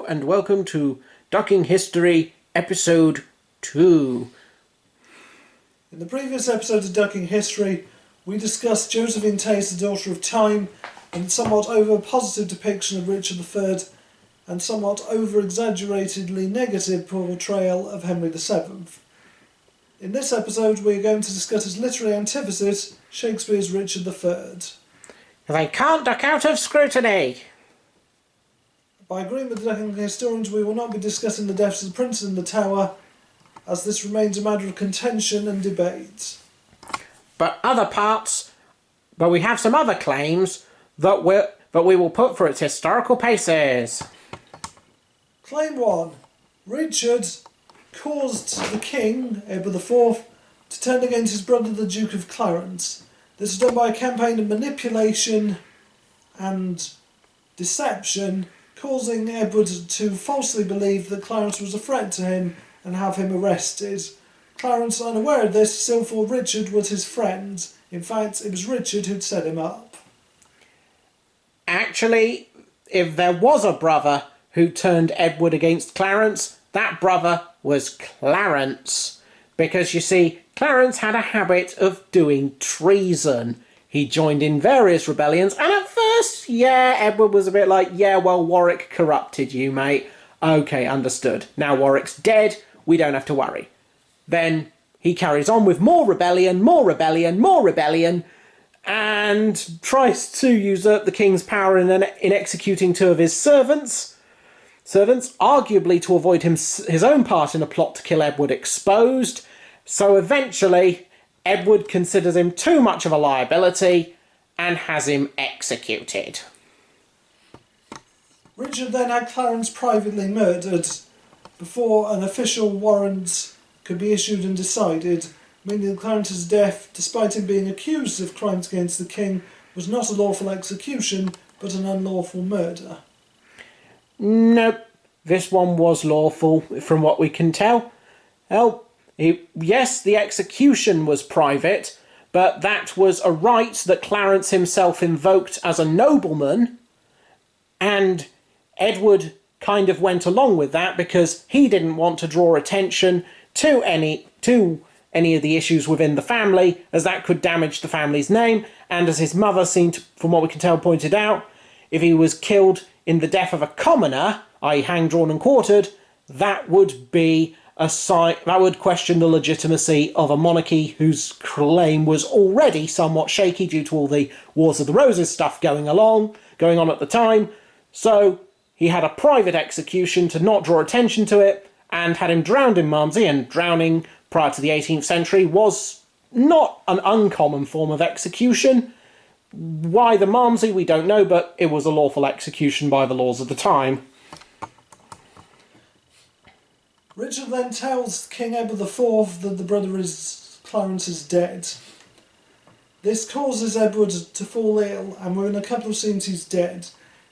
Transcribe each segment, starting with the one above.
and welcome to Ducking History, Episode 2. In the previous episode of Ducking History, we discussed Josephine Tace, the Daughter of Time, and somewhat over-positive depiction of Richard III, and somewhat over-exaggeratedly negative portrayal of Henry VII. In this episode, we are going to discuss his literary antithesis, Shakespeare's Richard III. They can't duck out of scrutiny. By agreeing with the Ducking historians, we will not be discussing the deaths of the princes in the Tower, as this remains a matter of contention and debate. But we have some other claims that we will put for its historical paces. Claim 1. Richard caused the king, Edward IV, to turn against his brother the Duke of Clarence. This was done by a campaign of manipulation and deception, causing Edward to falsely believe that Clarence was a threat to him and have him arrested. Clarence, unaware of this, still thought Richard was his friend. In fact, it was Richard who'd set him up. Actually, if there was a brother who turned Edward against Clarence, that brother was Clarence. Because, you see, Clarence had a habit of doing treason. He joined in various rebellions, and at first, Edward was a bit like, Warwick corrupted you, mate. Okay, understood. Now Warwick's dead, we don't have to worry. Then he carries on with more rebellion, and tries to usurp the king's power in executing two of his servants, arguably to avoid his own part in a plot to kill Edward exposed. So eventually, Edward considers him too much of a liability and has him executed. Richard then had Clarence privately murdered before an official warrant could be issued and decided, meaning that Clarence's death, despite him being accused of crimes against the king, was not a lawful execution, but an unlawful murder. Nope, this one was lawful, from what we can tell. Yes, the execution was private, but that was a right that Clarence himself invoked as a nobleman, and Edward kind of went along with that because he didn't want to draw attention to any of the issues within the family, as that could damage the family's name, and as his mother seemed, from what we can tell, pointed out, if he was killed in the death of a commoner, i.e. hanged, drawn and quartered, that would be that would question the legitimacy of a monarchy whose claim was already somewhat shaky due to all the Wars of the Roses stuff going on at the time. So he had a private execution to not draw attention to it, and had him drowned in Malmsey, and drowning prior to the 18th century was not an uncommon form of execution. Why the Malmsey, we don't know, but it was a lawful execution by the laws of the time. Richard then tells King Edward IV that the brother Clarence is dead. This causes Edward to fall ill, and within a couple of scenes he's dead.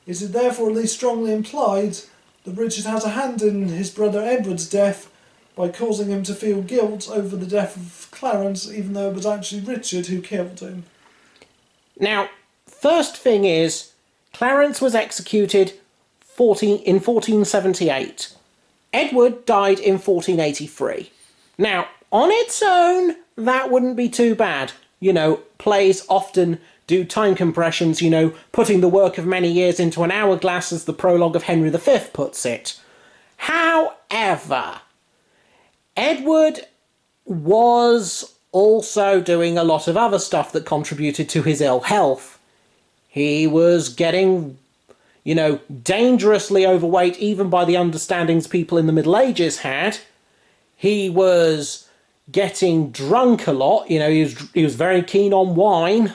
Is it therefore at least strongly implied that Richard has a hand in his brother Edward's death by causing him to feel guilt over the death of Clarence, even though it was actually Richard who killed him? Now, first thing is, Clarence was executed in 1478. Edward died in 1483. Now, on its own, that wouldn't be too bad. Plays often do time compressions, putting the work of many years into an hourglass, as the prologue of Henry V puts it. However, Edward was also doing a lot of other stuff that contributed to his ill health. He was getting dangerously overweight, even by the understandings people in the Middle Ages had. He was getting drunk a lot. He was very keen on wine.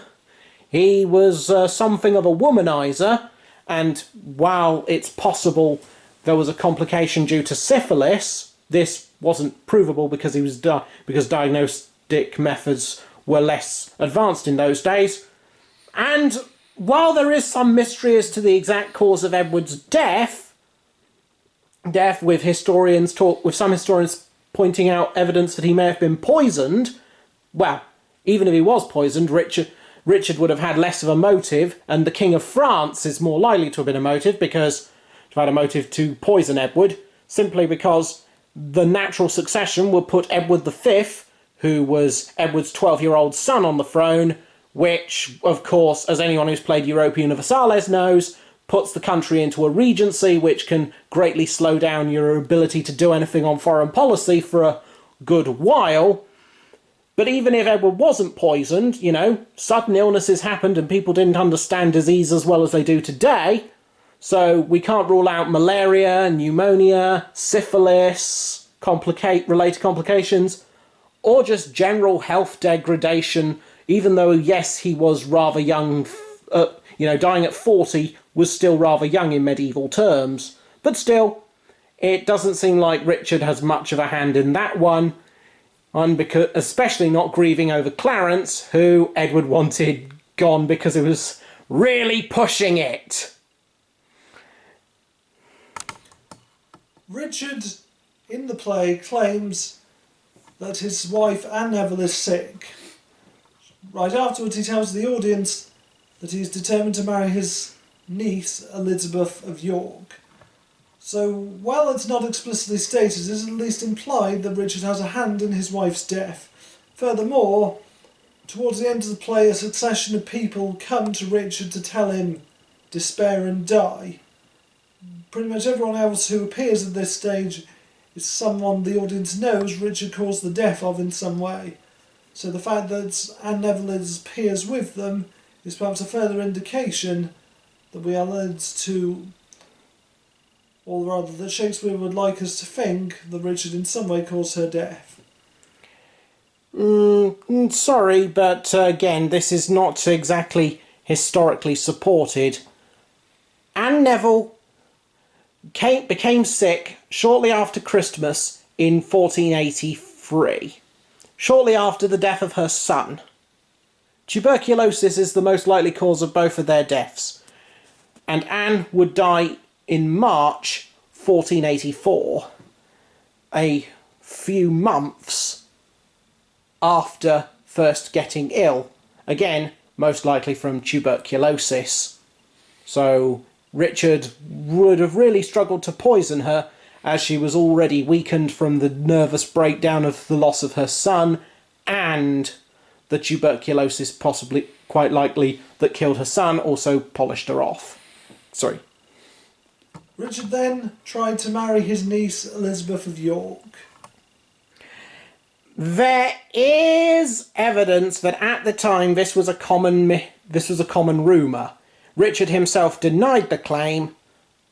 He was something of a womanizer, and while it's possible there was a complication due to syphilis, this wasn't provable because because diagnostic methods were less advanced in those days. And while there is some mystery as to the exact cause of Edward's death, with some historians pointing out evidence that he may have been poisoned, well, even if he was poisoned, Richard would have had less of a motive, and the King of France is more likely to have been a motive, because have had a motive to poison Edward, simply because the natural succession would put Edward V, who was Edward's 12-year-old son, on the throne, which, of course, as anyone who's played Europa Universalis knows, puts the country into a regency, which can greatly slow down your ability to do anything on foreign policy for a good while. But even if Edward wasn't poisoned, you know, sudden illnesses happened and people didn't understand disease as well as they do today. So we can't rule out malaria, pneumonia, syphilis, related complications, or just general health degradation, even though, yes, he was rather young, dying at 40 was still rather young in medieval terms. But still, it doesn't seem like Richard has much of a hand in that one, because, especially not grieving over Clarence, who Edward wanted gone because it was really pushing it. Richard, in the play, claims that his wife Anne Neville is sick. Right afterwards, he tells the audience that he is determined to marry his niece, Elizabeth of York. So, while it's not explicitly stated, it is at least implied that Richard has a hand in his wife's death. Furthermore, towards the end of the play, a succession of people come to Richard to tell him despair and die. Pretty much everyone else who appears at this stage is someone the audience knows Richard caused the death of in some way. So the fact that Anne Neville appears with them is perhaps a further indication that we are led to, or rather that Shakespeare would like us to think that Richard in some way caused her death. Sorry, but again, this is not exactly historically supported. Anne Neville became sick shortly after Christmas in 1483, shortly after the death of her son. Tuberculosis is the most likely cause of both of their deaths, and Anne would die in March 1484, a few months after first getting ill, again, most likely from tuberculosis. So Richard would have really struggled to poison her, as she was already weakened from the nervous breakdown of the loss of her son, and the tuberculosis, possibly, quite likely, that killed her son also polished her off. Sorry. Richard then tried to marry his niece Elizabeth of York. There is evidence that at the time this was a common rumour. Richard himself denied the claim,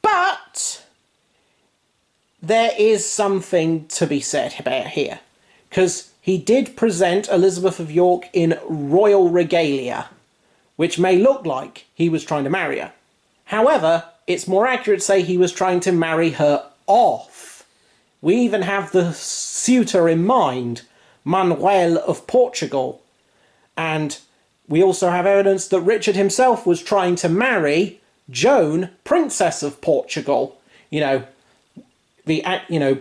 but there is something to be said about here, because he did present Elizabeth of York in royal regalia, which may look like he was trying to marry her. However, it's more accurate to say he was trying to marry her off. We even have the suitor in mind, Manuel of Portugal, and we also have evidence that Richard himself was trying to marry Joan, Princess of Portugal,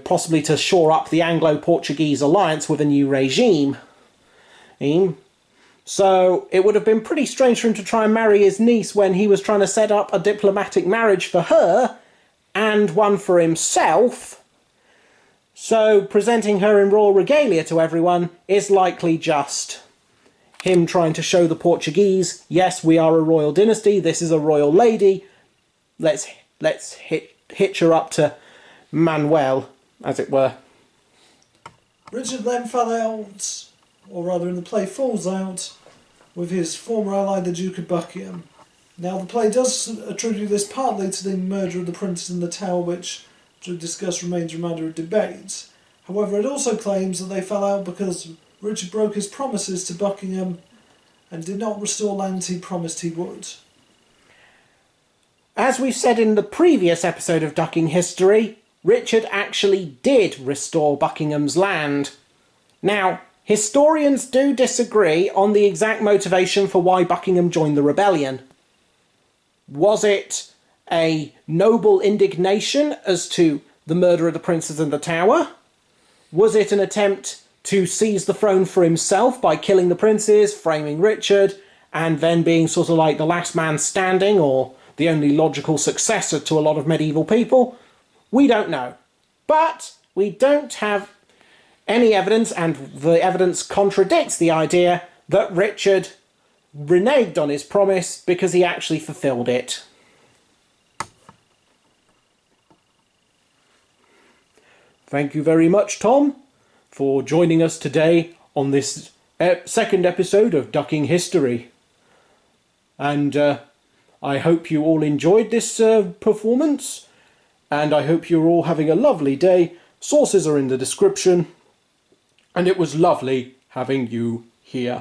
possibly to shore up the Anglo-Portuguese alliance with a new regime. So it would have been pretty strange for him to try and marry his niece when he was trying to set up a diplomatic marriage for her and one for himself. So presenting her in royal regalia to everyone is likely just him trying to show the Portuguese, yes, we are a royal dynasty, this is a royal lady, let's hitch her up to Manuel, as it were. Richard then fell out, or rather in the play falls out, with his former ally the Duke of Buckingham. Now the play does attribute this partly to the murder of the princes in the Tower, which, as we discussed, remains a matter of debate. However, it also claims that they fell out because Richard broke his promises to Buckingham and did not restore lands he promised he would. As we've said in the previous episode of Ducking History, Richard actually did restore Buckingham's land. Now, historians do disagree on the exact motivation for why Buckingham joined the rebellion. Was it a noble indignation as to the murder of the princes in the Tower? Was it an attempt to seize the throne for himself by killing the princes, framing Richard, and then being sort of like the last man standing, or the only logical successor to a lot of medieval people? We don't know. But we don't have any evidence, and the evidence contradicts the idea that Richard reneged on his promise because he actually fulfilled it. Thank you very much, Tom, for joining us today on this second episode of Ducking History. And I hope you all enjoyed this performance, and I hope you're all having a lovely day. Sources are in the description, and it was lovely having you here.